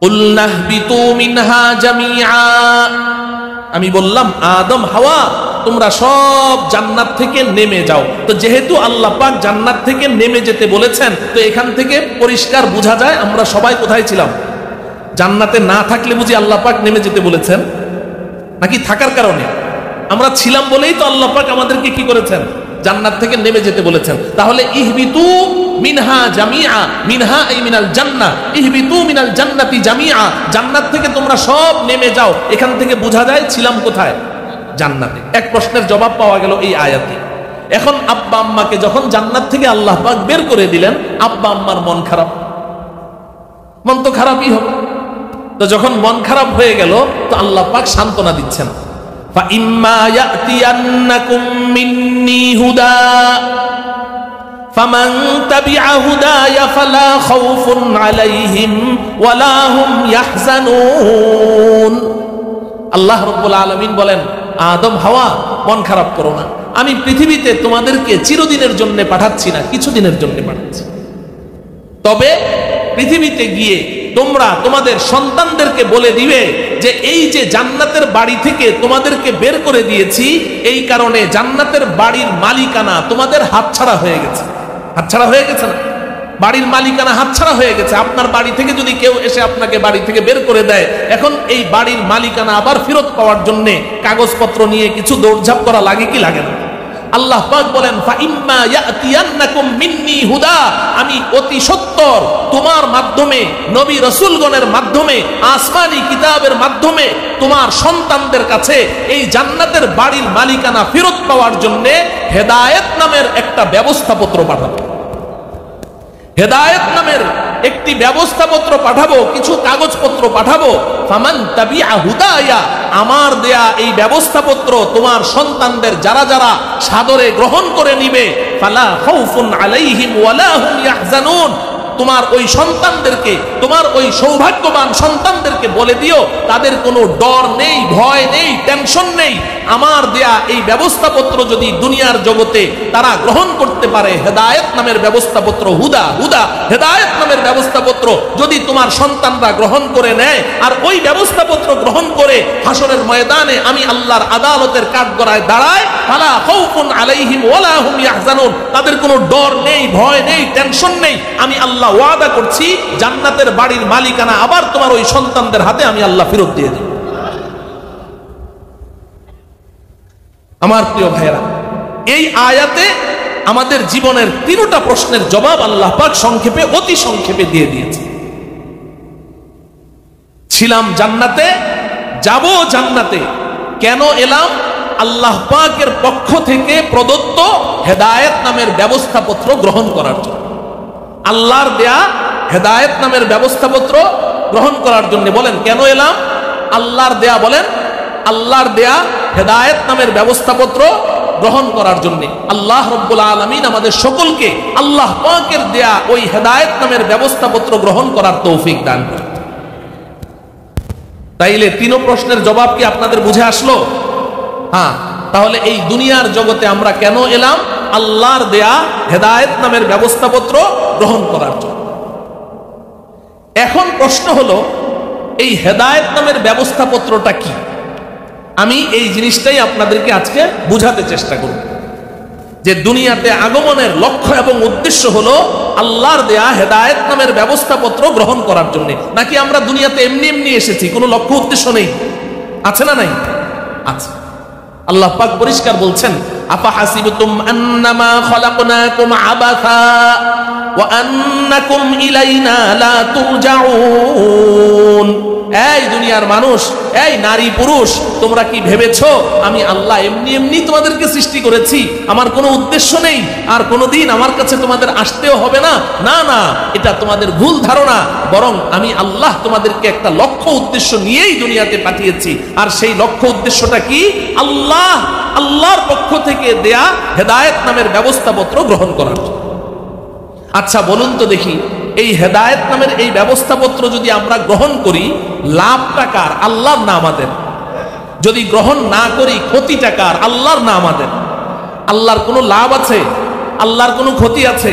কুলনা ইহবিতু মিনহা জামিআ, আমি বললাম আদম হাওয়া তোমরা সব জান্নাত থেকে নেমে যাও। তো যেহেতু আল্লাহ পাক জান্নাত থেকে নেমে যেতে বলেছেন, তো এখান থেকে পরিষ্কার বোঝা যায় আমরা সবাই কোথায় ছিলাম। জান্নাতে না থাকলে বুঝি আল্লাহ পাক নেমে যেতে বলেছেন, নাকি থাকার কারণে? আমরা ছিলাম বলেই তো আল্লাহ পাক আমাদেরকে কি করেছেন, জান্নাত থেকে নেমে যেতে বলেছেন। তাহলে ইহবিতু মিনহা জামিআ, মিনহা এই মিনাল জান্নাহ, ইহবিতু মিনাল জান্নাতি জামিআ, জান্নাত থেকে তোমরা সব নেমে যাও। এখান থেকে বোঝা যায় ছিলাম কোথায়, জান্নাতে। এক প্রশ্নের জবাব পাওয়া গেল এই আয়াতে। এখন আব্বা আম্মাকে যখন জান্নাত থেকে আল্লাহ পাক বের করে দিলেন, আব্বা আম্মার মন খারাপ, মন তো খারাপই হবে। তো যখন মন খারাপ হয়ে গেল, তো আল্লাহ পাক সান্ত্বনা দিচ্ছেন, فَإِمَّا يَأْتِيَنَّكُم مِّنِّي هُدًى فَمَن تَبِعَ هُدَايَ فَلَا خَوْفٌ عَلَيْهِمْ وَلَا هُمْ يَحْزَنُونَ। আল্লাহ রাব্বুল আলামিন বলেন, আদম হাওয়া মন খারাপ করো না, আমি পৃথিবীতে তোমাদেরকে চিরদিনের জন্য পাঠাচ্ছি না, কিছুদিনের জন্য পাঠাচ্ছি। তবে পৃথিবীতে গিয়ে তোমরা তোমাদের সন্তানদেরকে বলে দিবে যে এই যে জান্নাতের বাড়ি থেকে তোমাদেরকে বের করে দিয়েছি, এই কারণে জান্নাতের বাড়ির মালিকানা তোমাদের হাতছাড়া হয়ে গেছে। হাতছাড়া হয়ে গেছে না, বাড়ির মালিকানা হাতছাড়া হয়ে গেছে। আপনার বাড়ি থেকে যদি কেউ এসে আপনাকে বাড়ি থেকে বের করে দেয়, এখন এই বাড়ির মালিকানা আবার ফেরত পাওয়ার জন্য কাগজপত্র নিয়ে কিছু দৌড়ঝাঁপ করা লাগে কি লাগে না? আল্লাহ পাক বলেন, ফাইম্মা ইয়াতিয়ান্নাকুম মিন্নি হুদা, আমি অতি সত্বর তোমার মাধ্যমে, নবী রাসূলগণের মাধ্যমে, আসমানি কিতাবের মাধ্যমে তোমার সন্তানদের কাছে এই জান্নাতের বাড়ির মালিকানা ফেরত পাওয়ার জন্য হেদায়েত নামের একটা ব্যবস্থাপত্র পাঠাবো। হেদায়েত নামের একটি ব্যবস্থাপত্র পাঠাবো, কিছু কাগজপত্র পাঠাবো। ফামান তাবিআ হুদায়া, আমার দেয়া এই ব্যবস্থাপত্র তোমার সন্তানদের যারা যারা সাদরে গ্রহণ করে নিবে, ফালা খাউফুন আলাইহিম ওয়ালা হুম ইয়াহজানুন, তোমার ওই সন্তানদেরকে, তোমার ওই সৌভাগ্যবান সন্তানদেরকে বলে দিও তাদের কোনো ডর নেই, ভয় নেই, টেনশন নেই। আমার দেয়া এই ব্যবস্থাপত্র যদি দুনিয়ার জগতে তারা গ্রহণ করতে পারে, হেদায়েত নামের ব্যবস্থাপত্র, হুদা হুদা হেদায়েত নামের ব্যবস্থাপত্র যদি তোমার সন্তানরা গ্রহণ করে নেয়, আর ওই ব্যবস্থাপত্র গ্রহণ করে হাসরের ময়দানে আমি আল্লাহর আদালতের কাঠগড়ায় দাঁড়ায়, ফালা খাউফুন আলাইহিম ওয়ালা হুম ইয়াহজানুন, তাদের কোনো ডর নেই, ভয় নেই, টেনশন নেই। আমি আল্লাহ ওয়াদা করছি জান্নাতের বাড়ির মালিকানা আবার তোমার ওই সন্তানদের হাতে আমি আল্লাহ ফেরত দিয়ে দেব। আমার প্রিয় ভাইয়েরা, এই আয়াতে আমাদের জীবনের তিনটা প্রশ্নের জবাব আল্লাহ পাক সংক্ষেপে, অতি সংক্ষেপে দিয়ে দিয়েছে। ছিলাম জান্নাতে, যাব জান্নাতে, কেন এলাম? আল্লাহ পাকের পক্ষ থেকে প্রদত্ত হেদায়েত নামের ব্যবস্থাপত্র গ্রহণ করার জন্য। আল্লাহর দেয়া হেদায়েত নামের ব্যবস্থাপত্র গ্রহণ করার জন্য। বলেন কেন এলাম? আল্লাহর দেয়া, বলেন আল্লাহর দেয়া হেদায়েত নামের ব্যবস্থাপত্র গ্রহণ করার জন্য। আল্লাহ রাব্বুল আলামিন আমাদের সকলকে আল্লাহ পাকের দেয়া ওই হেদায়েত নামের ব্যবস্থাপত্র গ্রহণ করার তৌফিক দান করেন। তাইলে তিন প্রশ্নের জবাব কি আপনাদের বুঝে আসলো? হ্যাঁ, তাহলে এই দুনিয়ার জগতে আমরা কেন এলাম? আল্লাহর দেয়া হেদায়েত নামের ব্যবস্থাপত্র গ্রহণ করার জন্য। এখন প্রশ্ন হলো, এই হেদায়েত নামের ব্যবস্থাপত্রটা কি? আমি এই জিনিসটাই আপনাদেরকে আজকে বুঝাতে চেষ্টা করব যে দুনিয়াতে আগমনের লক্ষ্য এবং উদ্দেশ্য হলো আল্লাহর দেয়া হেদায়েত নামের ব্যবস্থাপত্র গ্রহণ করার জন্য। নাকি আমরা দুনিয়াতে এমনি এমনি এসেছি, কোনো লক্ষ্য উদ্দেশ্য নেই? আছে না নাই? আছে। আল্লাহ পাক পরিষ্কার বলছেন, আফা হাসিবতুম আন্নামা খলাকনাকুম আবাথা ওয়া আন্নাকুম ইলাইনা লা তুরজাউন। এই দুনিয়ার মানুষ, এই নারী পুরুষ, তোমরা কি ভেবেছো আমি আল্লাহ এমনি এমনি তোমাদেরকে সৃষ্টি করেছি, আমার কোনো উদ্দেশ্য নেই, আর কোনোদিন আমার কাছে তোমাদের আসতেও হবে না? না না, এটা তোমাদের ভুল ধারণা। বরং আমি আল্লাহ তোমাদেরকে একটা লক্ষ্য উদ্দেশ্য নিয়েই দুনিয়াতে পাঠিয়েছি। আর সেই লক্ষ্য উদ্দেশ্যটা কি? আল্লাহর পক্ষ থেকে দেয়া হেদায়েত নামের ব্যবস্থাপত্র গ্রহণ করার। আচ্ছা বলুন তো দেখি, এই হেদায়েত নামের এই ব্যবস্থাপত্র যদি আমরা গ্রহণ করি, লাভটা কার? আল্লাহর না আমাদের? যদি গ্রহণ না করি, ক্ষতিটা কার? আল্লাহর না আমাদের? আল্লাহর কোনো লাভ আছে? আল্লাহর কোনো ক্ষতি আছে?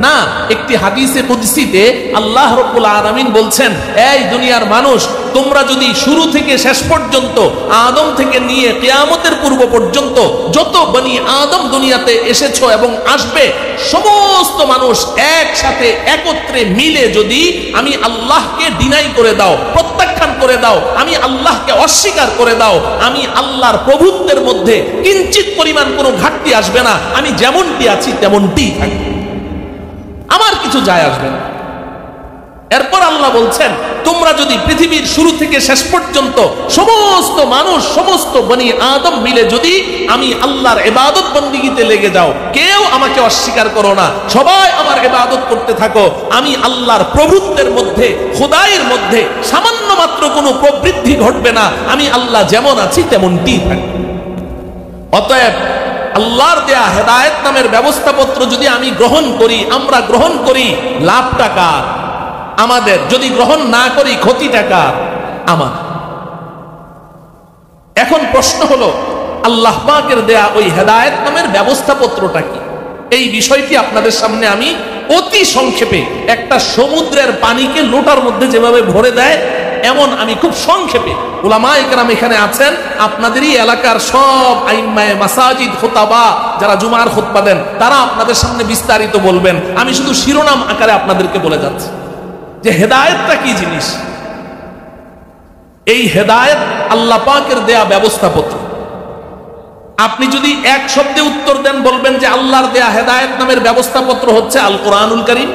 না, একটি হাদিসে কুদসিতে আল্লাহ রাব্বুল আলামিন বলছেন, এই দুনিয়ার মানুষ, তোমরা যদি শুরু থেকে শেষ পর্যন্ত আদম থেকে নিয়ে কিয়ামতের পূর্ব পর্যন্ত যত বনি আদম দুনিয়াতে এসেছো এবং আসবে, সমস্ত মানুষ একসাথে একত্রে মিলে যদি আমি আল্লাহকে ডিনাই করে দাও, প্রত্যাখ্যান করে দাও, আমি আল্লাহকে অস্বীকার করে দাও, আমি আল্লাহর প্রভুত্বের মধ্যে কিঞ্চিত পরিমাণ কোনো ঘাটতি আসবে না, আমি যেমনটি আছি তেমনটি থাকবে, আমার কিছু যায় আসবে না। এরপর আল্লাহ বলছেন, তোমরা যদি পৃথিবীর শুরু থেকে শেষ পর্যন্ত সমস্ত মানুষ, সমস্ত বনি আদম মিলে যদি আমি আল্লাহর ইবাদত বন্দেগীতে লেগে যাও, কেউ আমাকে অস্বীকার করো না, সবাই আমার ইবাদত করতে থাকো, আমি আল্লাহর প্রভুত্বের মধ্যে, খোদাইয়ের মধ্যে সামান্য মাত্র কোনো প্রবৃদ্ধি ঘটবে না, আমি আল্লাহ যেমন আছি তেমনটি থাকবে। অতএব আল্লাহর দেয়া হেদায়েত নামের ব্যবস্থাপত্র যদি আমি গ্রহণ করি, আমরা গ্রহণ করি, লাভটা কার? আমাদের। যদি গ্রহণ না করি, ক্ষতিটা কার? আমার। এখন প্রশ্ন হলো, আল্লাহ পাকের দেয়া ওই হেদায়েত নামের ব্যবস্থাপত্রটা কি? এই বিষয়টি আপনাদের সামনে আমি অতি সংক্ষেপে, একটা সমুদ্রের পানিকে লোটার মধ্যে যেভাবে ভরে দেয় এমন আমি খুব সংক্ষেপে, উলামায়ে কেরাম এখানে আছেন, আপনাদেরই এলাকার সব আইম্মায়ে মাসাজিদ, খুতাবা যারা জুমার খুতবা দেন, তারা আপনাদের সামনে বিস্তারিত বলবেন। আমি শুধু শিরোনাম আকারে আপনাদেরকে বলে যাচ্ছি যে হেদায়েতটা কি জিনিস। এই হেদায়েত আল্লাহ পাকের দেয়া ব্যবস্থাপত্র। আপনি যদি এক শব্দে উত্তর দেন, বলবেন যে আল্লাহর দেয়া হেদায়েত নামের ব্যবস্থাপত্র হচ্ছে আল কোরআনুল কারীম।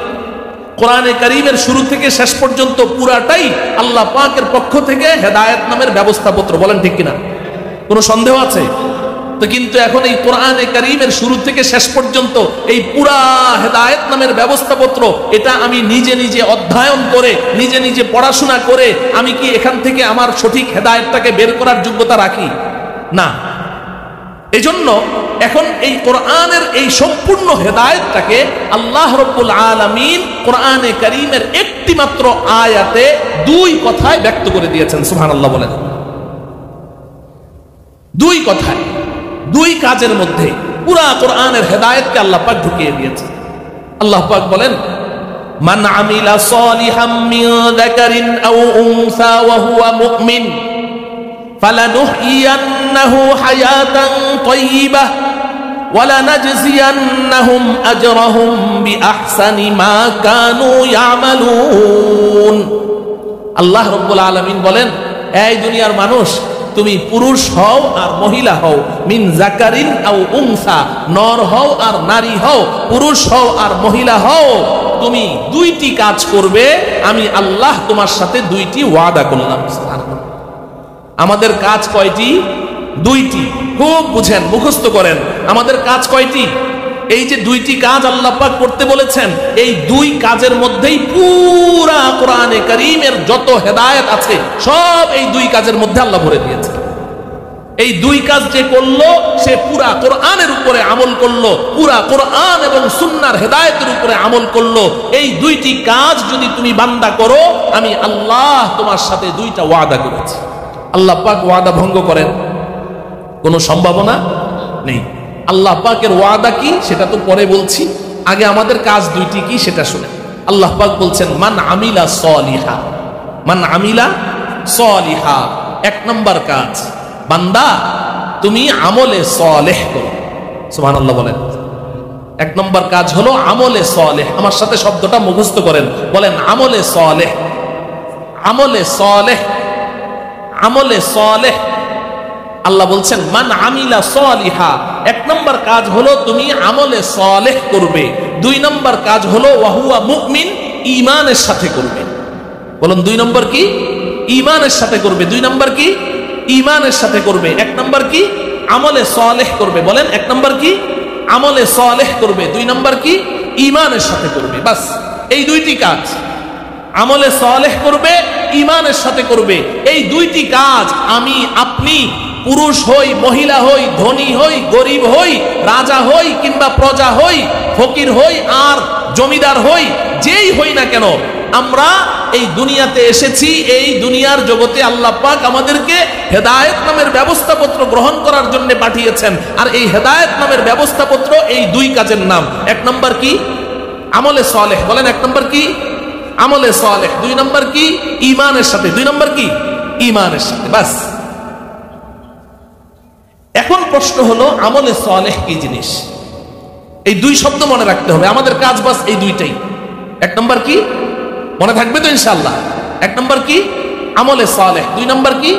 কোরআনে কারীমের শুরু থেকে শেষ পর্যন্ত পুরাটাই আল্লাহ পাকের পক্ষ থেকে হেদায়েত নামের ব্যবস্থাপত্র। বলেন ঠিক কিনা? কোনো সন্দেহ আছে? তো কিন্তু এখন এই কোরআনে কারীমের শুরু থেকে শেষ পর্যন্ত এই পুরা হেদায়েত নামের ব্যবস্থাপত্র, এটা আমি নিজে নিজে অধ্যয়ন করে, নিজে নিজে পড়াশোনা করে আমি কি এখান থেকে আমার সঠিক হেদায়েতটাকে বের করার যোগ্যতা রাখি? না। এজন্য এখন এই কোরআনের এই সম্পূর্ণ হেদায়েতটাকে আল্লাহ রাব্বুল আলামিন কোরআনে কারীমের একটি মাত্র আয়াতে দুই কথায় ব্যক্ত করে দিয়েছেন। সুবহানাল্লাহ বলেন। দুই কথায়, দুই কাজের মধ্যে পুরা কোরআনের হেদায়েতকে আল্লাহ পাক ঢুকিয়ে দিয়েছেন। আল্লাহ পাক বলেন, মান আমিলা সালিহাম মিন যাকারিন আও উনসা ওয়া হুয়া মুমিন فلنحيينه حياة طيبة ولنجزينهم أجرهم بأحسن ما كانوا يعملون। আল্লাহ রাব্বুল আলামিন বলেন, এই দুনিয়ার মানুষ, তুমি পুরুষ হও আর মহিলা হও, মিন যাকারিন আও উনসা, নর হও আর নারী হও, পুরুষ হও আর মহিলা হও, তুমি দুইটি কাজ করবে, আমি আল্লাহ তোমার সাথে দুইটি ওয়াদা করলাম। আমাদের কাজ কয়টি? দুইটি। খুব বুঝেন, মুখস্থ করেন। আমাদের কাজ কয়টি? এই যে দুইটি কাজ আল্লাহ পাক করতে বলেছেন, এই দুই কাজের মধ্যেই পুরা কোরআনে কারীমের যত হেদায়েত আছে সব এই দুই কাজের মধ্যে আল্লাহ ভরে দিয়েছে। এই দুই কাজ যে করলো, সে পুরা কোরআনের উপরে আমল করলো, পুরা কোরআন এবং সুন্নাহর হেদায়েতের উপরে আমল করলো। এই দুইটি কাজ যদি তুমি বান্দা করো, আমি আল্লাহ তোমার সাথে দুইটা ওয়াদা করেছি। আল্লাহ পাক ওয়াদা ভঙ্গ করেন কোনো সম্ভাবনা নেই। আল্লাহ পাকের ওয়াদা কি সেটা তো পরে বলছি, আগে আমাদের কাজ দুইটি কি সেটা শুনে। আল্লাহ পাক বলছেন, মান আমিলা সলিহা, মান আমিলা সলিহা, এক নম্বর কাজ, বান্দা তুমি আমলে সলেহ করো। সুবহানাল্লাহ বলেন। এক নম্বর কাজ হলো আমলে সলেহ। আমার সাথে শব্দটা মুখস্থ করেন, বলেন আমলে সলেহ। আমলে সলেহ, আমলে সলেহ। আল্লাহ বলছেন, মান আমিলা সলিহা, এক নম্বর কাজ হলো তুমি আমলে সলেহ করবে। দুই নম্বর কাজ হলো ওয়াহুয়া মুমিন, ঈমানের সাথে করবে। বলুন দুই নম্বর কি? ঈমানের সাথে করবে। দুই নম্বর কি? ঈমানের সাথে করবে। এক নম্বর কি? আমলে সলেহ করবে। বলেন এক নম্বর কি? আমলে সলেহ করবে। দুই নম্বর কি? ঈমানের সাথে করবে। বাস, এই দুইটি কাজ, আমলে সলেহ করবে, ঈমানের সাথে করবে। এই দুইটি কাজ আমি আপনি, পুরুষ হই মহিলা হই, ধনী হই গরিব হই, রাজা হই কিংবা প্রজা হই, ফকির হই আর জমিদার হই, যেই হই না কেন, আমরা এই দুনিয়াতে এসেছি, এই দুনিয়ার জগতে আল্লাহ পাক আমাদেরকে হেদায়েত নামের ব্যবস্থাপত্র গ্রহণ করার জন্য পাঠিয়েছেন। আর এই হেদায়েত নামের ব্যবস্থাপত্র এই দুই কাজের নাম। এক নম্বর কি? আমলে সালেহ। বলেন, এক নম্বর কি? আমলে সালেহ। দুই নম্বর কি? ঈমানের সাথে। দুই নম্বর কি? ঈমানের সাথে। বাস। এখন প্রশ্ন হলো আমলে সালেহ কি জিনিস? এই দুই শব্দ মনে রাখতে হবে। আমাদের কাজ বাস এই দুইটাই। এক নম্বর কি? মনে থাকবে তো ইনশাআল্লাহ। এক নম্বর কি? আমলে সালেহ। দুই নম্বর কি?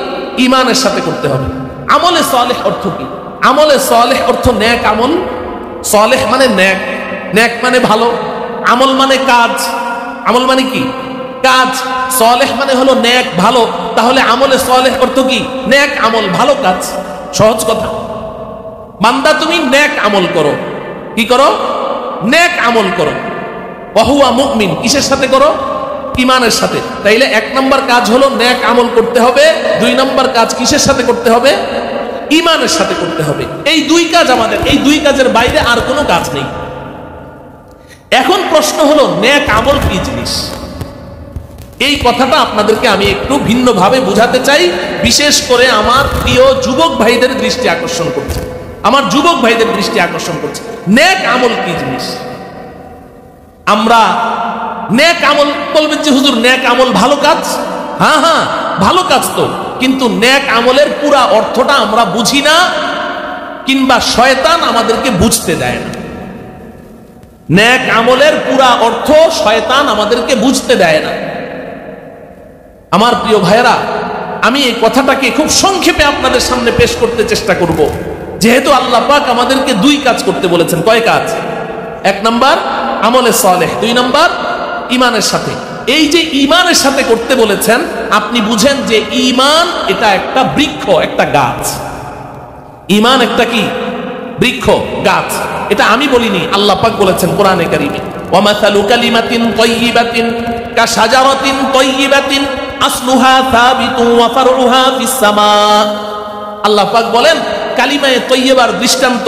ঈমানের সাথে করতে হবে। আমলে সালেহ অর্থ কি? আমলে সালেহ অর্থ নেক আমল। সালেহ মানে নেক, নেক মানে ভালো, আমল মানে কাজ। আমল মানে কি? কাজ। সালেহ মানে হলো নেক, ভালো। তাহলে আমলে সালেহ অর্থ কি? নেক আমল, ভালো কাজ। সহজ কথা। বান্দা তুমি নেক আমল করো। কি করো? নেক আমল করো। ওয়াহুয়া মুমিন, কিসের সাথে করো? ঈমানের সাথে। তাইলে এক নম্বর কাজ হলো নেক আমল করতে হবে। দুই নম্বর কাজ কিসের সাথে করতে হবে? ঈমানের সাথে করতে হবে। এই দুই কাজ আমাদের, এই দুই কাজের বাইরে আর কোনো কাজ নেই। এখন প্রশ্ন হলো নেক আমল কি জিনিস? এই কথাটা আপনাদেরকে আমি একটু ভিন্নভাবে বুঝাতে চাই, বিশেষ করে আমার প্রিয় যুবক ভাইদের দৃষ্টি আকর্ষণ করছে। আমার যুবক ভাইদের দৃষ্টি আকর্ষণ করছে নেক আমল কি জিনিস। আমরা নেক আমল বলবেন যে হুজুর নেক আমল ভালো কাজ। হ্যাঁ হ্যাঁ, ভালো কাজ তো, কিন্তু নেক আমলের পুরা অর্থটা আমরা বুঝি না, কিংবা শয়তান আমাদেরকে বুঝতে দেয় না। নেক আমলের পুরা অর্থ শয়তান আমাদেরকে বুঝতে দেয় না। আমার প্রিয় ভাইয়েরা, আমি এই কথাটাকে খুব সংক্ষেপে আপনাদের সামনে পেশ করতে চেষ্টা করব। যেহেতু আল্লাহ পাক আমাদেরকে দুই কাজ করতে বলেছেন। কয় কাজ? এক নাম্বার আমলে সালেহ, দুই নাম্বার ঈমানের সাথে। এই যে ঈমানের সাথে করতে বলেছেন, আপনি বুঝেন যে ঈমান এটা একটা বৃক্ষ, একটা গাছ। ঈমান একটা কি? বৃক্ষ, গাছ। এটা আমি বলিনি, আল্লাহ পাক বলেছেন কোরআনে কারীমে, ওয়া মাসালু কালিমাতিন তাইয়্যিবাতিন কাশাজারাতিন তাইয়্যিবাতিন আসলুহা সাবিতুন ওয়া ফারউহা ফিস সামা। আল্লাহ পাক বলেন কালিমায়ে তৈয়্যিবার দৃষ্টান্ত,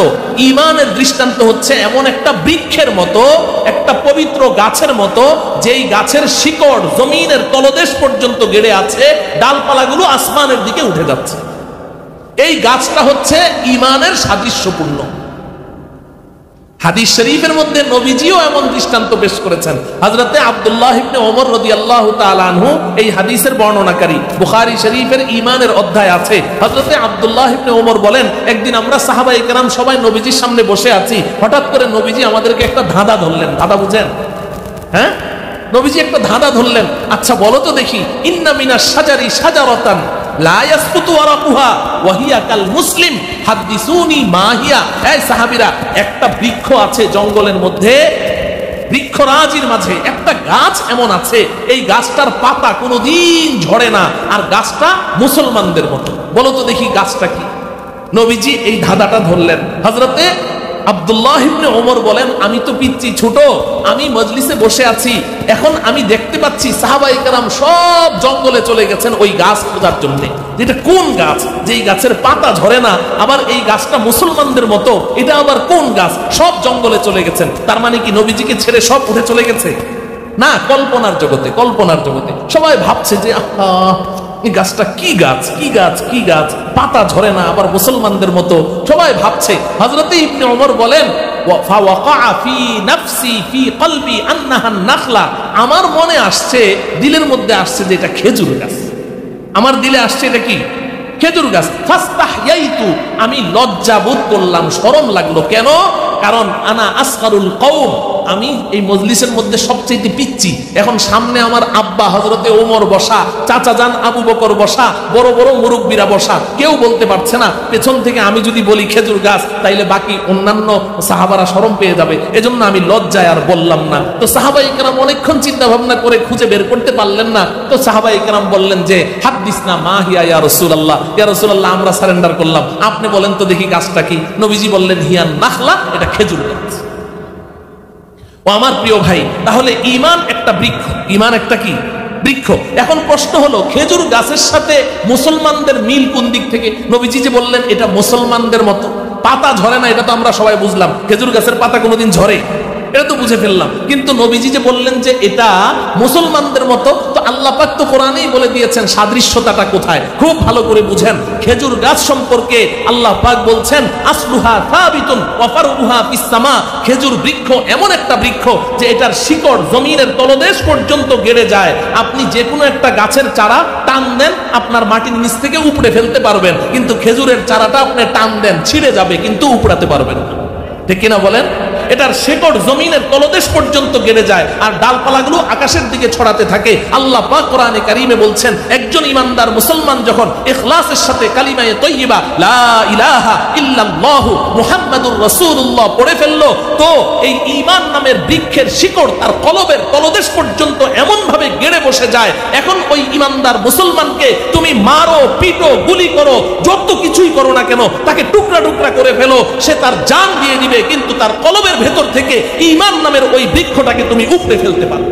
ঈমানের দৃষ্টান্ত হচ্ছে এমন একটা বৃক্ষের মতো, একটা পবিত্র গাছের মতো, যেই গাছের শিকড় জমিনের তলদেশ পর্যন্ত গেড়ে আছে, ডালপালাগুলো আসমানের দিকে উঠে যাচ্ছে। এই গাছটা হচ্ছে ঈমানের সাদৃশ্যপূর্ণ। হাদিস শরীফের মধ্যে নবীজিও এমন দৃষ্টান্ত পেশ করেছেন। হযরতে আব্দুল্লাহ ইবনে ওমর রাদিয়াল্লাহু তাআলা আনহু এই হাদিসের বর্ণনাকারী। বুখারী শরীফের ঈমানের অধ্যায় আছে। হযরতে আব্দুল্লাহ ইবনে ওমর বলেন, একদিন আমরা সাহাবায়ে কেরাম সবাই নবীজির সামনে বসে আছি, হঠাৎ করে নবীজি আমাদেরকে একটা ধাঁধা ধরলেন। ধাঁধা বুঝেন? হ্যাঁ, নবীজি একটা ধাঁধা ধরলেন। আচ্ছা বলো তো দেখি, ইন্না মিনাশ শাজারি শাজারাতান লা ইয়াসকুতু ওয়ারাকুহা ওয়া হিয়া কাল মুসলিম হাদিসুনি মা হিয়া। এই সাহাবীরা, একটা বৃক্ষ আছে জঙ্গলের মধ্যে, বৃক্ষরাজির মাঝে একটা গাছ এমন আছে, এই গাছটার পাতা কোনোদিন ঝরে না, আর গাছটা মুসলমানদের মতো। বলো তো দেখি গাছটা কি? নবীজি এই ধাঁধাটা ধরলেন। হযরতে আব্দুল্লাহ ইবনে ওমর বলেন, আমি তো পিচ্চি ছোট, আমি মজলিসে বসে আছি, এখন আমি দেখতে পাচ্ছি সাহাবায়ে কেরাম সব জঙ্গলে চলে গেছেন ওই গাছ খোঁজার জন্য। যেটা কোন গাছ, যেই গাছের পাতা ঝরে না, আবার এই গাছটা মুসলমানদের মতো, এটা আবার কোন গাছ? সব জঙ্গলে চলে গেছেন। তার মানে কি নবীজিকে ছেড়ে সব উঠে চলে গেছে? না, কল্পনার জগতে, কল্পনার জগতে। সবাই ভাবছে যে আহা, এই গাছটা কি গাছ, কি গাছ, কি গাছ, পাতা ঝরে না, আবার মুসলমানদের মতো। সবাই ভাবছে। হযরতে ইবনে ওমর বলেন, ফাওয়াকা ফি নাফসি ফি কলবি আন্নাহা নাখলা। আমার মনে আসছে, দিলের মধ্যে আসছে যে এটা খেজুর গাছ। আমার দিলে আসছে এটা কি? খেজুর গাছ। ফাস্তাহইয়াইতু, আমি লজ্জা বোধ করলাম, শরম লাগলো। কেন? কারণ আনা আসগারুল কওম, আমি এই মজলিসের মধ্যে সবচেয়ে পিচ্চি। এখন সামনে আমার আব্বা হযরতে ওমর বসা, চাচা জান আবু বকর বসা, বড় বড় মুরব্বীরা বসা, কেউ বলতে পারছে না। পেছন থেকে আমি যদি বলি খেজুর গাছ, তাইলে বাকি অন্যান্য সাহাবারা শরম পেয়ে যাবে। এজন্য আমি লজ্জায় আর বললাম না। তো সাহাবায়ে কেরাম অনেকক্ষণ চিন্তা ভাবনা করে খুঁজে বের করতে পারলেন না। তো সাহাবায়ে কেরাম বললেন যে হাদিসনা মা হিয়া ইয়া রাসূলুল্লাহ, ইয়া রাসূলুল্লাহ, আমরা সারেন্ডার করলাম, আপনি বলেন তো দেখি গাছটা কি? নবীজি বললেন হিয়া নাখলা, এটা খেজুর গাছ। ও আমার প্রিয় ভাই, তাহলে ঈমান একটা বৃক্ষ। ঈমান একটা কি? বৃক্ষ। এখন প্রশ্ন হলো, খেজুর গাছের সাথে মুসলমানদের মিল কোন দিক থেকে? নবীজি যে বললেন এটা মুসলমানদের মতো, পাতা ঝরে না, এটা তো আমরা সবাই বুঝলাম। খেজুর গাছের পাতা কোনোদিন ঝরে, এটা তো বুঝে ফেললাম। কিন্তু নবীজি যে বললেন যে এটা মুসলমানদের মতো, তো আল্লাহ পাক তো কোরআনেই বলে দিয়েছেন সাদৃশ্যতাটা কোথায়, খুব ভালো করে বুঝেন। খেজুর গাছ সম্পর্কে আল্লাহ পাক বলছেন আসলুহা সাবিতুন ওয়া ফারউহা ফিস সামা। খেজুর বৃক্ষ এমন একটা বৃক্ষ যে এটার শিকড় জমিনের তলদেশ পর্যন্ত গেড়ে যায়। আপনি যে কোনো একটা গাছের চারা টান দেন, আপনার মাটির নিচ থেকে উপড়ে ফেলতে পারবেন, কিন্তু খেজুরের চারাটা আপনি টান দেন ছিঁড়ে যাবে, কিন্তু উপড়াতে পারবেন না। ঠিক কিনা বলেন? এটার শেকড় জমিনের তলদেশ পর্যন্ত গেড়ে যায় আর ডালপালাগুলো আকাশের দিকে ছড়াতে থাকে। আল্লাহ পাক কোরআনে কারীমে বলছেন একজন ইমানদার মুসলমান যখন ইখলাসের সাথে কালিমায়ে তয়্যিবা লা ইলাহা ইল্লাল্লাহু মুহাম্মাদুর রাসূলুল্লাহ পড়ে ফেললো, তো এই ঈমান নামের বৃক্ষের শিকড় তার কলবের তলদেশ পর্যন্ত এমন ভাবে গেড়ে বসে যায়, এখন ওই ইমানদার মুসলমানকে তুমি মারো, পিটো, গুলি করো, যত কিছুই করো না কেন, তাকে টুকরা টুকরা করে ফেলো, সে তার জান দিয়ে দিবে, কিন্তু তার কলবের ভেতর থেকে ঈমান নামের ওই বৃক্ষটাকে তুমি উপড়ে ফেলতে পারো।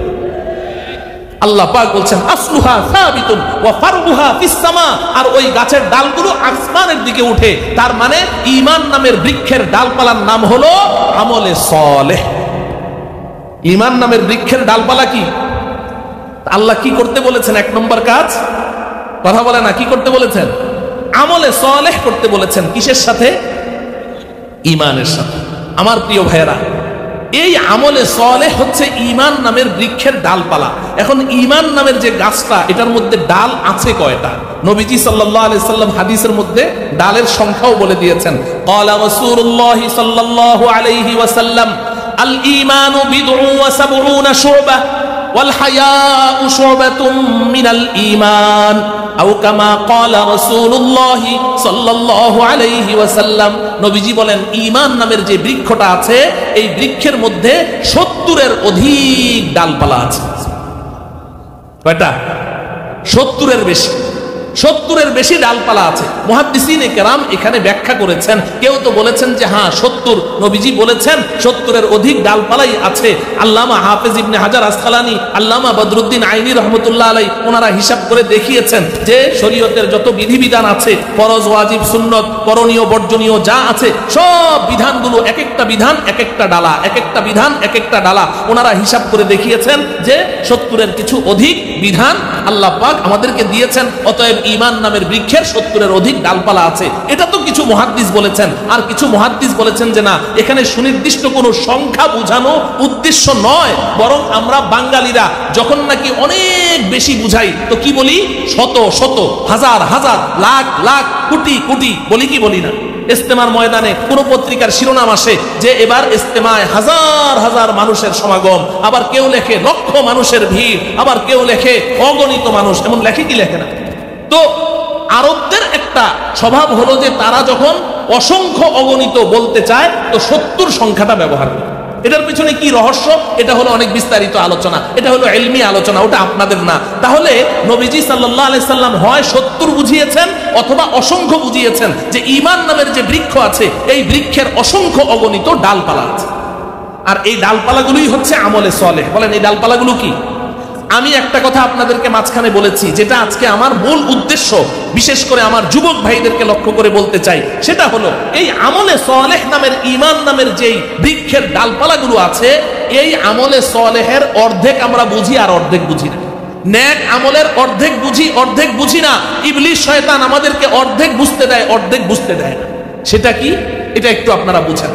আল্লাহ পাক বলছেন আসলুহা সাবিতুন ওয়া ফারউহা ফিস সামা, আর ওই গাছের ডালগুলো আসমানের দিকে উঠে। তার মানে ঈমান নামের বৃক্ষের ডালপালার নাম হলো আমলে সালেহ। ঈমান নামের বৃক্ষের ডালপালা কি? আল্লাহ কি করতে বলেছেন? এক নম্বর কাজ, কথা বলে না, কি করতে বলেছেন? আমলে সালেহ করতে বলেছেন। কিসের সাথে? ঈমানের সাথে। আমার প্রিয় ভাইয়েরা, এই আমলে সালেহ হচ্ছে ঈমান নামের বৃক্ষের ডালপালা। এখন ঈমান নামের যে গাছটা, এটার মধ্যে ডাল আছে কয়টা? নবীজি সাল্লাল্লাহু আলাইহি সাল্লাম হাদিসের মধ্যে ডালের সংখ্যাও বলে দিয়েছেন। ক্বালা রাসূলুল্লাহ সাল্লাল্লাহু আলাইহি ওয়াসাল্লাম আল ঈমানু বিদ'উ ওয়া সাবউনা শু'বা ওয়াল হায়াউ শু'বাতুম মিনাল ঈমান আও কামা ক্বালা রাসূলুল্লাহ সাল্লাল্লাহু আলাইহি ওয়াসাল্লাম। নবীজি বলেন ঈমান নামের যে বৃক্ষটা আছে, এই বৃক্ষের মধ্যে 70-এর অধিক ডালপালা আছে। কয়টা? 70-এর বেশি। 70-এর বেশি ডালপালা আছে। মুহাদ্দিসিনে কেরাম এখানে ব্যাখ্যা করেছেন। কেউ তো বলেছেন যে হ্যাঁ 70, নবীজি বলেছেন 70-এর অধিক ডালপালাই আছে। আল্লামা হাফেজ ইবনে হাজার আসকালানী, আল্লামা বদরুদ্দিন আইনি রহমতুল্লাহ আলাই, ওনারা হিসাব করে দেখিয়েছেন যে শরীয়তের যত বিধিবিধান আছে, ফরজ, ওয়াজিব, সুন্নত, করণীয়, বর্জনীয় যা আছে, সব বিধানগুলো এক একটা বিধান এক একটা ডালা, এক একটা বিধান এক একটা ডালা। ওনারা হিসাব করে দেখিয়েছেন যে 70-এর কিছু অধিক বিধান আল্লাহ পাক আমাদেরকে দিয়েছেন। অতএব ঈমান নামের বৃক্ষের 70-এর অধিক ডালপালা আছে। এটা তো কিছু মুহাদ্দিস বলেছেন। আর কিছু মুহাদ্দিস বলেছেন যে না, এখানে সুনির্দিষ্ট কোনো সংখ্যা বোঝানো উদ্দেশ্য নয়, বরং আমরা বাঙালিরা যখন নাকি অনেক বেশি বুঝাই তো কি বলি? শত শত, হাজার হাজার, লাখ লাখ, কোটি কোটি বলি, কি বলি না? ইস্তেমার ময়দানে কোন পত্রিকার শিরোনাম আসে যে এবার ইস্তেমায় হাজার হাজার মানুষের সমাগম, আবার কেউ লেখে লক্ষ মানুষের ভিড়, আবার কেউ লেখে অগণিত মানুষ। এমন লেখে কি লেখে না? তো আরবদের একটা স্বভাব হলো যে তারা যখন অসংখ্য অগণিত বলতে চায় তো 70 সংখ্যাটা ব্যবহার করে। এটার পিছনে কি রহস্য? এটা হলো অনেক বিস্তারিত আলোচনা, এটা হলো ইলমি আলোচনা, ওটা আপনাদের না। তাহলে নবীজি সাল্লাল্লাহু আলাইহি সাল্লাম হয় 70 বুঝিয়েছেন অথবা অসংখ্য বুঝিয়েছেন যে ঈমান নামের যে বৃক্ষ আছে, এই বৃক্ষের অসংখ্য অগণিত ডালপালা আছে, আর এই ডালপালাগুলোই হচ্ছে আমলে সালেহ। বলেন এই ডালপালাগুলো কি? আমি একটা কথা আপনাদেরকে মাঝখানে বলেছি, যেটা আজকে আমার মূল উদ্দেশ্য, বিশেষ করে আমার যুবক ভাইদেরকে লক্ষ্য করে বলতে চাই, সেটা হলো এই আমলে সালেহ নামের ঈমান নামের যেই বৃক্ষের ডালপালাগুলো আছে, এই আমলে সালেহের অর্ধেক আমরা বুঝি আর অর্ধেক বুঝি না। নেক আমলের অর্ধেক বুঝি, অর্ধেক বুঝি না। ইবলিস শয়তান আমাদেরকে অর্ধেক বুঝতে দেয়, অর্ধেক বুঝতে দেয় না। সেটা কি? এটা একটু আপনারা বুঝেন।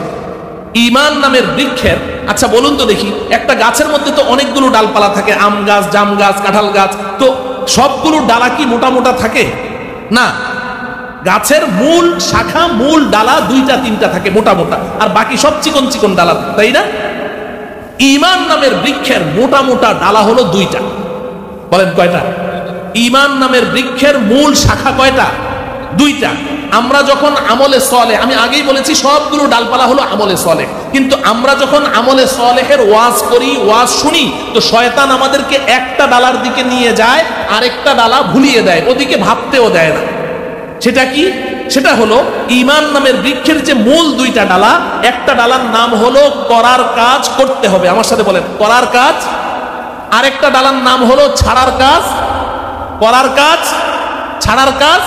ঈমান নামের বৃক্ষের, আচ্ছা বলুন তো দেখি, একটা গাছের মধ্যে তো অনেকগুলো ডালপালা থাকে, আম গাছ, জাম গাছ, কাঁঠাল গাছ, তো সবগুলো ডালা কি মোটা মোটা থাকে? না, গাছের মূল শাখা, মূল ডালা 2-3টা থাকে মোটা মোটা, আর বাকি সব চিকন চিকন ডালা, তাই না? ঈমান নামের বৃক্ষের মোটা মোটা ডালা হলো 2টা। বলেন কয়টা? ঈমান নামের বৃক্ষের মূল শাখা কয়টা? 2টা। আমরা যখন আমলে সালেহ, আমি আগেই বলেছি সবগুলো ডালপালা হলো আমলে সালেহ, কিন্তু আমরা যখন আমলে সালেহের ওয়াজ করি, ওয়াজ শুনি, তো শয়তান আমাদেরকে একটা ডালার দিকে নিয়ে যায়, আরেকটা ডালা ভুলিয়ে দেয়, ওদিকে ভাবতেও দেয় না। সেটা কি? সেটা হলো ঈমান নামের বৃক্ষের যে মূল 2টা ডালা, একটা ডালার নাম হলো করার কাজ করতে হবে, আমার সাথে বলেন করার কাজ, আরেকটা ডালার নাম হলো ছাড়ার কাজ। করার কাজ, ছাড়ার কাজ,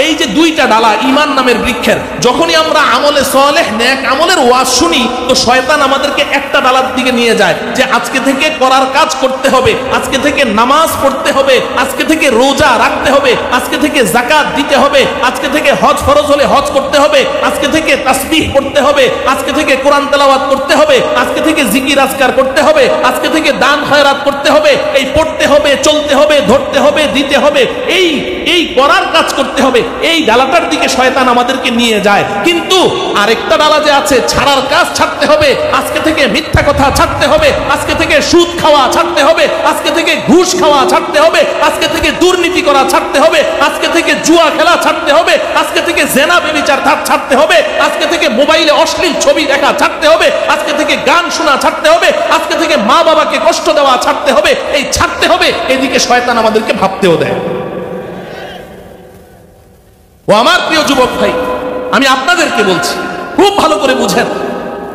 এই যে 2টা ডালা ঈমান নামের বৃক্ষের, যখনই আমরা আমলে সালেহ, নেক আমলের ওয়াজ শুনি, তো শয়তান আমাদেরকে একটা ডালার দিকে নিয়ে যায় যে আজকে থেকে করার কাজ করতে হবে, আজকে থেকে নামাজ পড়তে হবে, আজকে থেকে রোজা রাখতে হবে, আজকে থেকে যাকাত দিতে হবে, আজকে থেকে হজ ফরজ হলে হজ করতে হবে, আজকে থেকে তাসবিহ করতে হবে, আজকে থেকে কোরআন তেলাওয়াত করতে হবে, আজকে থেকে জিকির আজকার করতে হবে, আজকে থেকে দান খয়রাত করতে হবে, এই পড়তে হবে, চলতে হবে, ধরতে হবে, দিতে হবে, এই করার কাজ করতে হবে। এই ডালাটার দিকে শয়তান আমাদেরকে নিয়ে যায়। কিন্তু আরেকটা ডালা যে আছে, ছাড়ার কাজ ছাড়তে হবে, আজকে থেকে মিথ্যা কথা ছাড়তে হবে, আজকে থেকে সুদ খাওয়া ছাড়তে হবে, আজকে থেকে ঘুষ খাওয়া ছাড়তে হবে, আজকে থেকে দুর্নীতি করা ছাড়তে হবে, আজকে থেকে জুয়া খেলা ছাড়তে হবে, আজকে থেকে জেনা ব্যভিচার ছাড়তে হবে, আজকে থেকে মোবাইলে অশ্লীল ছবি দেখা ছাড়তে হবে, আজকে থেকে গান শোনা ছাড়তে হবে, আজকে থেকে মা বাবাকে কষ্ট দেওয়া ছাড়তে হবে। এই ছাড়তে হবে, এদিকে শয়তান আমাদেরকে ভাবতেও দেয়। ও আমার প্রিয় যুবক ভাই, আমি আপনাদেরকে বলছি, খুব ভালো করে বুঝেন।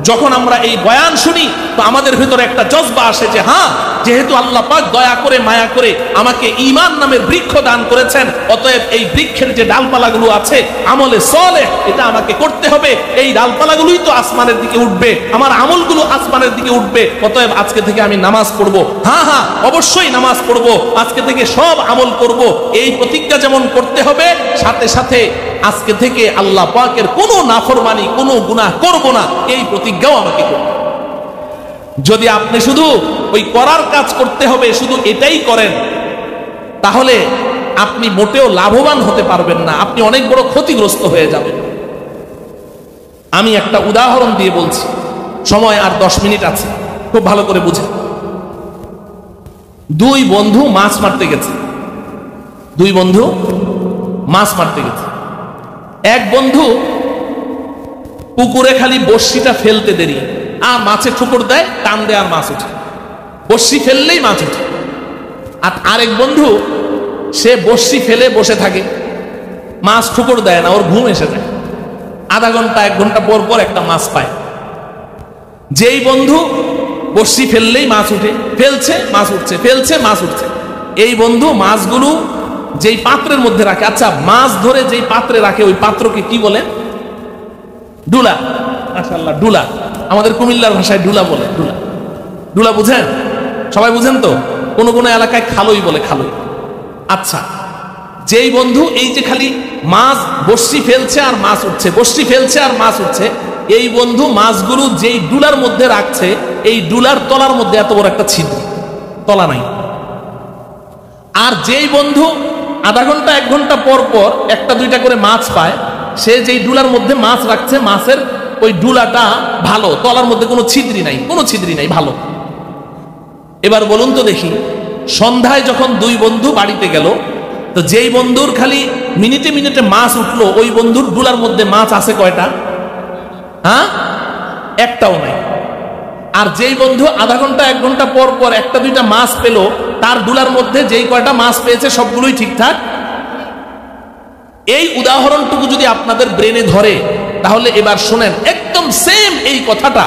যখন আমরা এই বয়ান শুনি তো আমাদের ভিতরে একটা জজবা আসে যে হ্যাঁ, যেহেতু আল্লাহ পাক দয়া করে মায়া করে আমাকে ঈমান নামের বৃক্ষ দান করেছেন, অতএব এই বৃক্ষের যে ডালপালাগুলো আছে আমলে সলেহ, এটা আমাকে করতে হবে। এই ডালপালাগুলোই তো আসমানের দিকে উঠবে, আমার আমলগুলো আসমানের দিকে উঠবে, অতএব আজকে থেকে আমি নামাজ পড়বো। হ্যাঁ হ্যাঁ, অবশ্যই নামাজ পড়বো, আজকে থেকে সব আমল করব। এই প্রতিজ্ঞা যেমন করতে হবে, সাথে সাথে আজকে থেকে আল্লাহ পাকের কোনো নাফরমানি, কোনো গুনাহ করব না, এই প্রতিজ্ঞাও আমাকে করতে। যদি আপনি শুধু ওই করার কাজ করতে হবে শুধু এটাই করেন, তাহলে আপনি মোটেও লাভবান হতে পারবেন না, আপনি অনেক বড় ক্ষতিগ্রস্ত হয়ে যাবেন। আমি একটা উদাহরণ দিয়ে বলছি, সময় আর 10 মিনিট আছে, খুব ভালো করে বুঝেন। দুই বন্ধু মাছ মারতে গেছে, দুই বন্ধু মাছ মারতে গেছে। এক বন্ধু পুকুরে খালি বড়শিটা ফেলতে দেরি, আর মাছে ঠুকুর দেয়, টান দেয়, আর মাছ ওঠে, বড়শি ফেললেই মাছ ওঠে। আর আরেক বন্ধু সে বড়শি ফেলে বসে থাকে, মাছ ঠুকুর দেয় না, ওর ঘুম এসে যায়। আধা ঘন্টা 1 ঘন্টা পর পর একটা মাছ পায়। যেই বন্ধু বড়শি ফেললেই মাছ উঠে, ফেলছে মাছ উঠছে, ফেলছে মাছ উঠছে, এই বন্ধু মাছগুলো যেই পাত্রের মধ্যে রাখে, আচ্ছা মাছ ধরে যেই পাত্রে রাখে ওই পাত্রকে কি বলে? ডুলা। মাশাআল্লাহ, ডুলা। আমাদের কুমিল্লার ভাষায় ডুলা বলে। ডুলা, ডুলা বুঝেন? সবাই বুঝেন তো? কোন কোন এলাকায় খালই বলে, খালই। আচ্ছা, যেই বন্ধু এই যে খালি মাছ বড়শি ফেলছে আর মাছ উঠছে, বড়শি ফেলছে আর মাছ উঠছে, এই বন্ধু মাছগুলো যেই ডুলার মধ্যে রাখছে, এই ডুলার তলার মধ্যে এত বড় একটা ছিদ্র, তলা নাই। আর যেই বন্ধু আধা ঘন্টা 1 ঘন্টা পর পর 1টা 2টা করে মাছ পায়, সে যেই ডুলার মধ্যে মাছ রাখছে, মাছের ওই ডুলাটা ভালো, তলার মধ্যে কোনো ছিদ্রি নাই, কোনো ছিদ্রি নাই, ভালো। এবার বলুন তো দেখি, সন্ধ্যায় যখন দুই বন্ধু বাড়িতে গেল, তো যেই বন্ধুর খালি মিনিটে মিনিটে মাছ উঠলো, ওই বন্ধুর ডুলার মধ্যে মাছ আছে কয়টা? হ্যাঁ, একটাও নাই। আর যেই বন্ধু আধা ঘন্টা 1 ঘন্টা পর পর 1টা 2টা মাছ পেল, তার ডুলার মধ্যে যেই কয়টা মাছ পেয়েছে সবগুলোই ঠিকঠাক। এই উদাহরণটুকু যদি আপনাদের ব্রেনে ধরে, তাহলে এবার শোনেন, একদম সেম এই কথাটা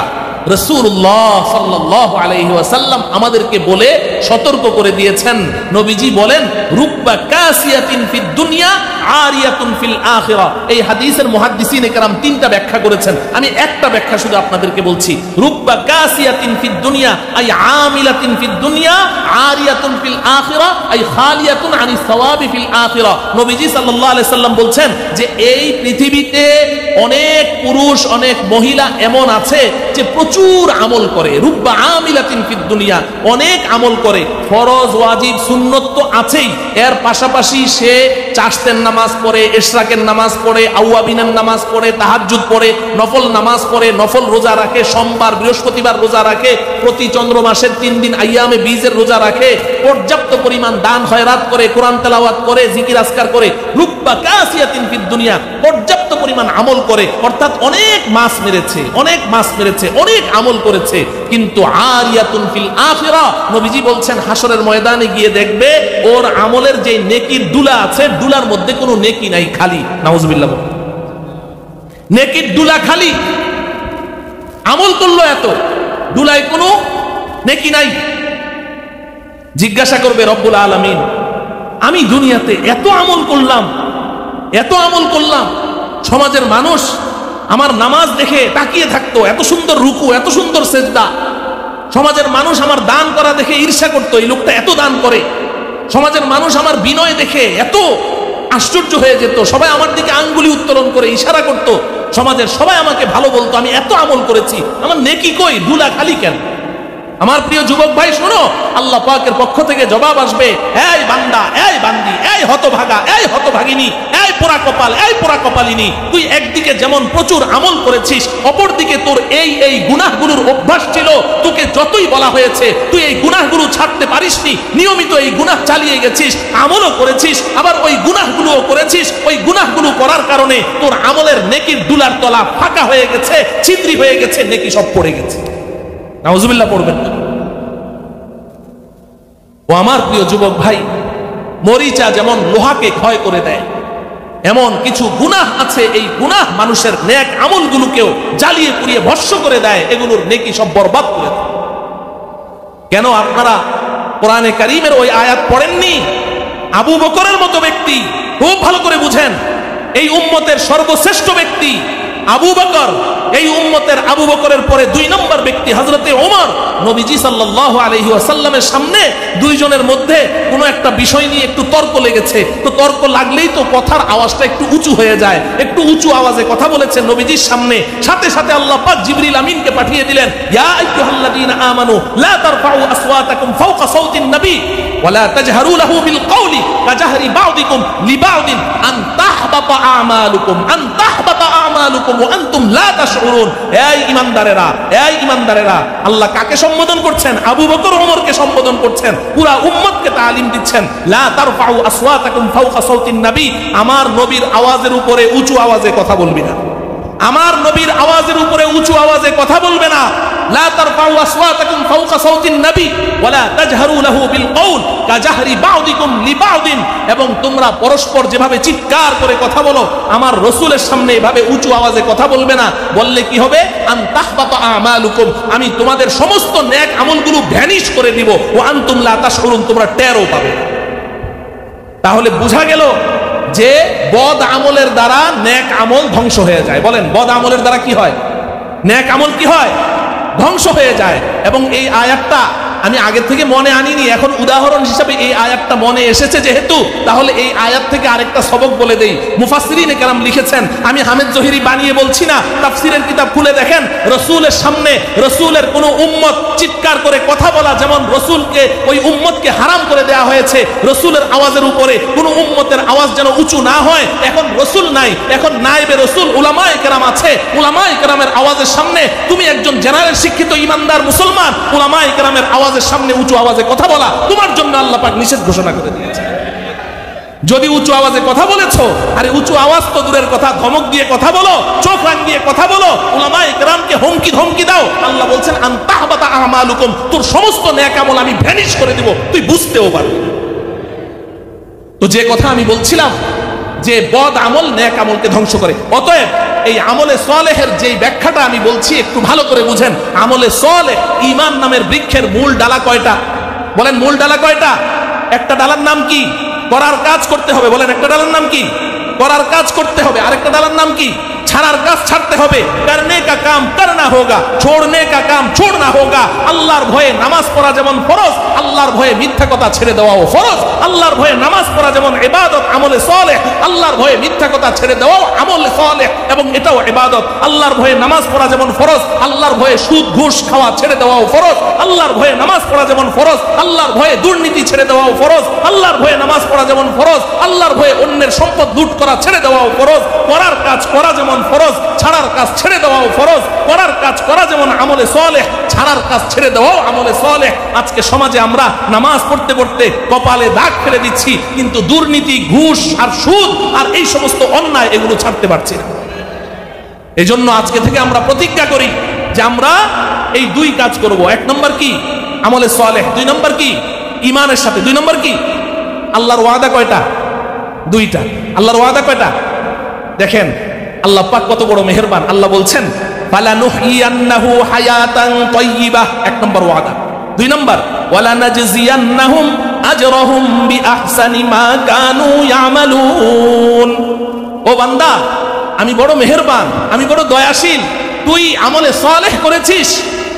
রাসূলুল্লাহ সাল্লাল্লাহু আলাইহি ওয়াসাল্লাম আমাদেরকে বলে সতর্ক করে দিয়েছেন। নবীজি বলেন, রুব্বা কাসিয়াতিন ফিদ দুনিয়া আরিয়াতুন ফিল আখিরা। এই হাদিসের মুহাদ্দিসিনে কেরাম 3টা ব্যাখ্যা করেছেন, আমি একটা ব্যাখ্যা শুধু আপনাদেরকে বলছি। রুব্বা কাসিয়াতিন ফিদ দুনিয়া আই আমিলাতিন ফিদ দুনিয়া আরিয়াতুন ফিল আখিরা আই খালিয়াতুন আনিস সাওয়াবি ফিল আখিরা। নবীজি সাল্লাল্লাহু আলাইহি সাল্লাম বলছেন যে এই পৃথিবীতে অনেক পুরুষ, অনেক মহিলা এমন আছে যে প্রচুর আমল করে, রুব্বা আমিলাতিন ফিদ দুনিয়া, অনেক আমল করে, ফরজ ওয়াজিব সুন্নত তো আছেই, এর পাশাপাশি সে চাশতের নামাজ পড়ে, ইশরাকের নামাজ পড়ে, আওয়াবিনের নামাজ পড়ে, তাহাজ্জুদ পড়ে, নফল নামাজ পড়ে, নফল রোজা রাখে, সোমবার বৃহস্পতিবার রোজা রাখে, প্রতি চন্দ্র মাসের 3 দিন আইয়ামে বীজের রোজা রাখে, পর্যাপ্ত পরিমাণ দান খয়রাত করে, কোরআন তেলাওয়াত করে, জিকির আজকার করে, রুব্বা কাসিয়াতিন ফিদ দুনিয়া, পর্যাপ্ত পরিমাণ আমল করে, অর্থাৎ অনেক মাছ মেরেছে, অনেক মাছ মেরেছে, অনেক আমল করেছে, কিন্তু আরিয়াতুন ফিল আখিরা। নবীজি বলছেন হাসরের ময়দানে গিয়ে দেখবে ওর আমলের যে নেকির ডুলা আছে, ডুলার মধ্যে কোনো নেকি নাই, খালি। নাউজুবিল্লাহ, নেকির ডুলা খালি, আমল করলো এত, ডুলায় কোনো নেকি নাই। জিজ্ঞাসা করবে রব্বুল আলামিন, আমি দুনিয়াতে এত আমল করলাম, এত আমল করলাম, সমাজের মানুষ আমার নামাজ দেখে তাকিয়ে থাকতো, এত সুন্দর রুকু, এত সুন্দর সেজদা। সমাজের মানুষ আমার দান করা দেখে ঈর্ষা করতো, এই লোকটা এত দান করে। সমাজের মানুষ আমার বিনয় দেখে এত আশ্চর্য হয়ে যেত, সবাই আমার দিকে আঙ্গুলি উত্তোলন করে ইশারা করত। সমাজের সবাই আমাকে ভালো বলতো, আমি এত আমল করেছি, আমার নেকি কই, ধুলা খালি কেন? আমার প্রিয় যুবক ভাই শোনো, আল্লাহ পাকের পক্ষ থেকে জবাব আসবে, এই বান্দা, এই বান্দি, এই হতভাগা, এই হতভাগিনী, এই পোড়া কপাল, এই পোড়া কপালিনী, তুই একদিকে যেমন প্রচুর আমল করেছিস, অপরদিকে তোর এই গুনাহগুলোর অভ্যাস ছিল। তোকে যতই বলা হয়েছে তুই এই গুনাহগুলো ছাড়তে পারিসনি, নিয়মিত এই গুনাহ চালিয়ে গেছিস, আমলও করেছিস, আবার ওই গুনাহগুলোও করেছিস। ওই গুনাহগুলো করার কারণে তোর আমলের নেকির দুলার তলা ফাঁকা হয়ে গেছে, ছিদ্রি হয়ে গেছে, নেকি সব পড়ে গেছে। নাউজুবিল্লাহ পড়বেন না। ও আমার প্রিয় যুবক ভাই, মরিচা যেমন লোহাকে ক্ষয় করে দেয়, এমন কিছু গুনাহ আছে, এই গুনাহ মানুষের নেক আমলগুলোকেও জ্বালিয়ে পুড়িয়ে ভস্ম করে দেয়, এগুলোর নেকি সব বরবাদ করে দেয়। কেন আপনারা কোরআনে কারীমের ওই আয়াত পড়েননি? আবু বকরের মতো ব্যক্তি, খুব ভালো করে বুঝেন, এই উম্মতের সর্বশ্রেষ্ঠ ব্যক্তি আবু বকর। এই উম্মতের আবু বকরের পরে 2 নম্বর ব্যক্তি হযরতে ওমর। নবীজি সাল্লাল্লাহু আলাইহি ওয়াসাল্লামের সামনে দুইজনের মধ্যে কোনো একটা বিষয় নিয়ে একটু তর্ক লেগেছে। তো তর্ক লাগলেই তো কথার আওয়াজটা একটু উঁচু হয়ে যায়, একটু উঁচু আওয়াজে কথা বলেছেন নবীজির সামনে। সাথে সাথে আল্লাহ পাক জিবরিল আমিনকে পাঠিয়ে দিলেন, ইয়া আইয়ুহাল্লাযীনা আমানু লা তারফাউ আসওয়াতাকুম ফাওকা সাওতিন নবী ওয়া লা তাজহারু লাহু বিল কওলি কাজাহরি বা'দিকুম লিবা'দিন আন তাহবাতা আমালুকুম ওয়া আনতুম লা তাশউরুন। এই ঈমানদারেরা, এই ঈমানদারেরা, আল্লাহ কাকে সম্বোধন করছেন? আবু বকর ওমরকে সম্বোধন করছেন, পুরা উম্মতকে তালিম দিচ্ছেন, লা তারফাউ আসওয়াতাকুম ফাওকা সাওতিন নবী, আমার নবীর আওয়াজের উপরে উঁচু আওয়াজে কথা বলবি না, আমার নবীর আওয়াজের উপরে উঁচু আওয়াজে কথা বলবে না। লা তারফাউ আসওয়াতাকুম ফাওকা সাওতিন নবী ওয়া লা তাজহারু লাহু বিল কওল কাজাহরি বা'দিকুম লিবা'দিন, এবং তোমরা পরস্পর যেভাবে চিৎকার করে কথা বলো, আমার রাসূলের সামনে এভাবে উঁচু আওয়াজে কথা বলবে না। বললে কি হবে? আন তাহবাতা আমালুকুম, আমি তোমাদের সমস্ত নেক আমলগুলো ভ্যানিশ করে দিব, ওয়া আনতুম লা তাশউরুন, তোমরা টেরও পাবে। তাহলে বোঝা গেল যে বদ আমলের দ্বারা নেক আমল ধ্বংস হয়ে যায়। বলেন, বদ আমলের দ্বারা কি হয়? নেক আমল কি হয়? ধ্বংস হয়ে যায়। এবং এই আয়াতটা আমি আগে থেকে মনে আনিনি, এখন উদাহরণ হিসাবে এই আয়াতটা মনে এসেছে যেহেতু, তাহলে এই আয়াত থেকে আরেকটা সবক বলে দেই। মুফাসসিরিনে কেরাম লিখেছেন, আমি হামিদ জহিরি বানিয়ে বলছি না, তাফসীরের কিতাব খুলে দেখেন, রাসূলের সামনে রাসূলের কোনো উম্মত চিৎকার করে কথা বলা যেমন রাসূলকে, ওই উম্মতকে হারাম করে দেওয়া হয়েছে, রাসূলের আওয়াজের উপরে কোনো উম্মতের আওয়াজ যেন উঁচু না হয়। এখন রাসূল নাই, এখন নায়েবে রাসূল উলামায়ে কেরাম আছে, উলামায়ে কেরামের আওয়াজের সামনে তুমি একজন জেনারেল শিক্ষিত ইমানদার মুসলমান, উলামায়ে কেরামের আওয়াজের সামনে উঁচু আওয়াজে কথা বলা তোমার জন্য আল্লাহ পাক নিষেধ ঘোষণা করে দিয়েছে। যদি উঁচু আওয়াজে কথা বলেছো, আরে উঁচু আওয়াজ তো দূরের কথা, ধমক দিয়ে কথা বলো, চোখ রাঙিয়ে কথা বলো, উলামায়ে কেরামকে হুমকি ধমকি দাও। আল্লাহ বলছেন আন তাহবাতা আমালুকুম, তোর সমস্ত নেক আমল আমি ভ্যানিশ করে দিব, তুই বুঝতেও পারবি। তো যে কথা আমি বলছিলাম যে বদ আমল নেক আমলকে ধ্বংস করে, অতএব এই আমলে সালেহের যেই ব্যাখ্যাটা আমি বলছি একটু ভালো করে বুঝেন। আমলে সালেহ, ঈমান নামের বৃক্ষের মূল ডালা কয়টা? বলেন, মূল ডালা কয়টা? একটা ডালার নাম কি? করার কাজ করতে হবে। বলেন, একটা ডালার নাম কি? করার কাজ করতে হবে। আরেকটা ডালার নাম কি? ছাড়ার কাজ ছাড়তে হবে। করনে কা কাম করনা হোগা, ছোড়নে কা কাম ছোড়না হোগা। আল্লাহর ভয়ে নামাজ পড়া যেমন ফরজ, আল্লাহর ভয়ে মিথ্যা কথা ছেড়ে দেওয়াও ফরজ। আল্লাহর ভয়ে নামাজ পড়া যেমন ইবাদত, আমলে সালেহ, আল্লাহর ভয়ে মিথ্যা কথা ছেড়ে দেওয়াও আমলে সালেহ, এবং এটাও ইবাদত। আল্লাহর ভয়ে নামাজ পড়া যেমন ফরজ, আল্লাহর ভয়ে সুদ ঘুষ খাওয়া ছেড়ে দেওয়াও ফরজ। আল্লাহর ভয়ে নামাজ পড়া যেমন ফরজ, আল্লাহর ভয়ে দুর্নীতি ছেড়ে দেওয়াও ফরজ। আল্লাহর ভয়ে নামাজ পড়া যেমন ফরজ, আল্লাহর ভয়ে অন্যের সম্পদ লুট করা ছেড়ে দেওয়াও ফরজ। করার কাজ করা যেমন ফরজ, ছাড়ার কাজ ছেড়ে দেওয়াও ফরজ। করার কাজ করা যেমন আমলে সালেহ, ছাড়ার কাজ ছেড়ে দেওয়াও আমলে সালেহ। আজকে সমাজে আমরা নামাজ পড়তে পড়তে কপালে দাগ ফেলে দিচ্ছি, কিন্তু দুর্নীতি, ঘুষ আর সুদ আর এই সমস্ত অন্যায় এগুলো ছাড়তে পারছি না। এই জন্য আজকে থেকে আমরা প্রতিজ্ঞা করি যে আমরা এই 2 কাজ করব। 1 নম্বর কি? আমলে সালেহ। 2 নম্বর কি? ঈমানের সাথে। 2 নম্বর কি? আল্লাহর ওয়াদা কয়টা? 2টা। আল্লাহর ওয়াদা কয়টা? দেখেন আল্লাহ পাক কত বড় মেহেরবান। আল্লাহ বলছেন ফালানুহইয়ান্নাহু হায়াতান তাইয়্যিবাহ, 1 নম্বর ওয়াদা। 2 নম্বর ওয়ালানাজজিয়ান্নাহুম আজরাহুম বিআহসানি মা কানু ইয়ামালুন। ও বান্দা, আমি বড় মেহেরবান, আমি বড় দয়াশীল। তুই আমলে সালেহ করেছিস,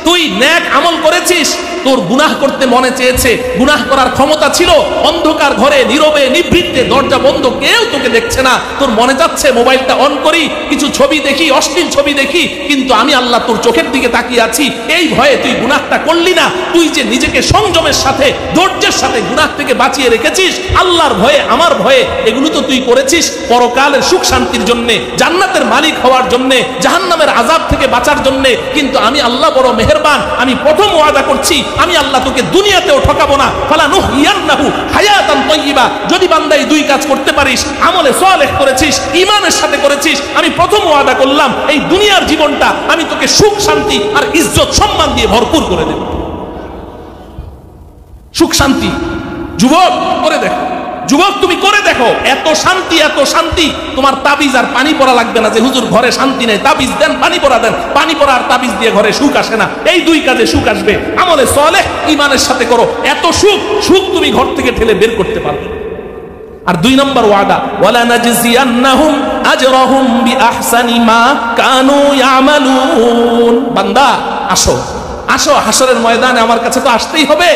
তুই নেক আমল করেছিস, তোর গুনাহ করতে মনে চেয়েছে, গুনাহ করার ক্ষমতা ছিল, অন্ধকার ঘরে নীরবে নিভৃতে দরজা বন্ধ, কেউ তোকে দেখছে না, তোর মনে যাচ্ছে মোবাইলটা অন করি, কিছু ছবি দেখি, অশ্লীল ছবি দেখি, কিন্তু আমি আল্লাহ তোর চোখের দিকে তাকিয়ে আছি, এই ভয়ে তুই গুনাহটা করলি না। তুই যে নিজেকে সংযমের সাথে ধৈর্যের সাথে গুনাহ থেকে বাঁচিয়ে রেখেছিস, আল্লাহর ভয়ে আমার ভয়ে, এগুলো তো তুই করেছিস পরকালের সুখ শান্তির জন্য, জান্নাতের মালিক হওয়ার জন্য, জাহান্নামের আযাব থেকে বাঁচার জন্য। কিন্তু আমি আল্লাহ বড় মেহেরবান, আমি প্রথম ওয়াদা করছি, আমি আল্লাহ তোকে দুনিয়াতেও ঠকাবো না। ফালানুহইয়ান্নাহু হায়াতান তাইয়্যিবা। যদি বান্দা এই দুই কাজ করতে পারিস, আমলে সালেহ করেছিস, ঈমানের সাথে করেছিস, আমি প্রথম ওয়াদা করলাম এই দুনিয়ার জীবনটা আমি তোকে সুখ শান্তি আর ইজ্জত সম্মান দিয়ে ভরপুর করে দেব। সুখ শান্তি যুবক করে দেখো, যুবক তুমি করে দেখো, এত শান্তি, এত শান্তি, তোমার তাবিজ আর পানি পড়া লাগবে না যে হুজুর ঘরে শান্তি নেই, তাবিজ দেন, পানি পড়া দেন, পানি পড়া আর তাবিজ দিয়ে ঘরে সুখ আসে না। এই দুই কাজে সুখ আসবে, আমলে সালেহ ঈমানের সাথে করো, এত সুখ, সুখ তুমি ঘর থেকে ঠেলে বের করতে পারবে। আর দুই নম্বর ওয়াদা, ওয়ালা নাজজিয়ান্নাহুম আজরাহুম বিআহসানি মা কানু ইয়ামালুন। বান্দা আসো, আসো হাশরের ময়দানে আমার কাছে তো আসতেই হবে।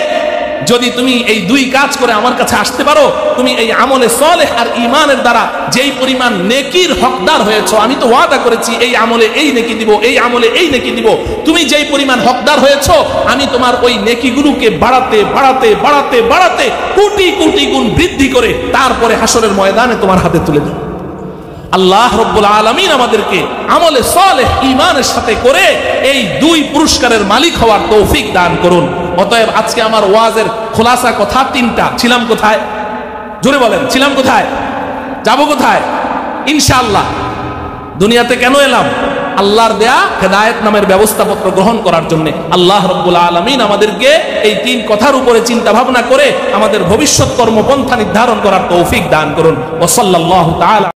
যদি তুমি এই দুই কাজ করে আমার কাছে আসতে পারো, তুমি এই আমলে সালেহ আর ঈমানের দ্বারা যেই পরিমাণ নেকির হকদার হয়েছো, আমি তো ওয়াদা করেছি এই আমলে এই নেকি দিব, এই আমলে এই নেকি দিব, তুমি যেই পরিমাণ হকদার হয়েছো, আমি তোমার ওই নেকিগুলোকে বাড়াতে বাড়াতে বাড়াতে বাড়াতে কোটি কোটি গুণ বৃদ্ধি করে তারপরে হাশরের ময়দানে তোমার হাতে তুলে দেব। আল্লাহ রব্বুল আলামিন আমাদেরকে আমলে সালেহ ঈমানের সাথে করে এই দুই পুরস্কারের মালিক হওয়ার তৌফিক দান করুন। অতএব আজকে আমার ওয়াজের খোলাসা কথা তিনটা। ছিলাম কোথায়? জোরে বলেন, ছিলাম কোথায়? যাব কোথায়? ইনশাআল্লাহ দুনিয়াতে কেন এলাম? আল্লাহর দেয়া হেদায়েত নামের ব্যবস্থাপত্র গ্রহণ করার জন্য। আল্লাহ রব্বুল আলামিন আমাদেরকে এই তিন কথার উপরে চিন্তা ভাবনা করে আমাদের ভবিষ্যৎ কর্মপন্থা নির্ধারণ করার তৌফিক দান করুন। ওয়া সাল্লাল্লাহু তাআলা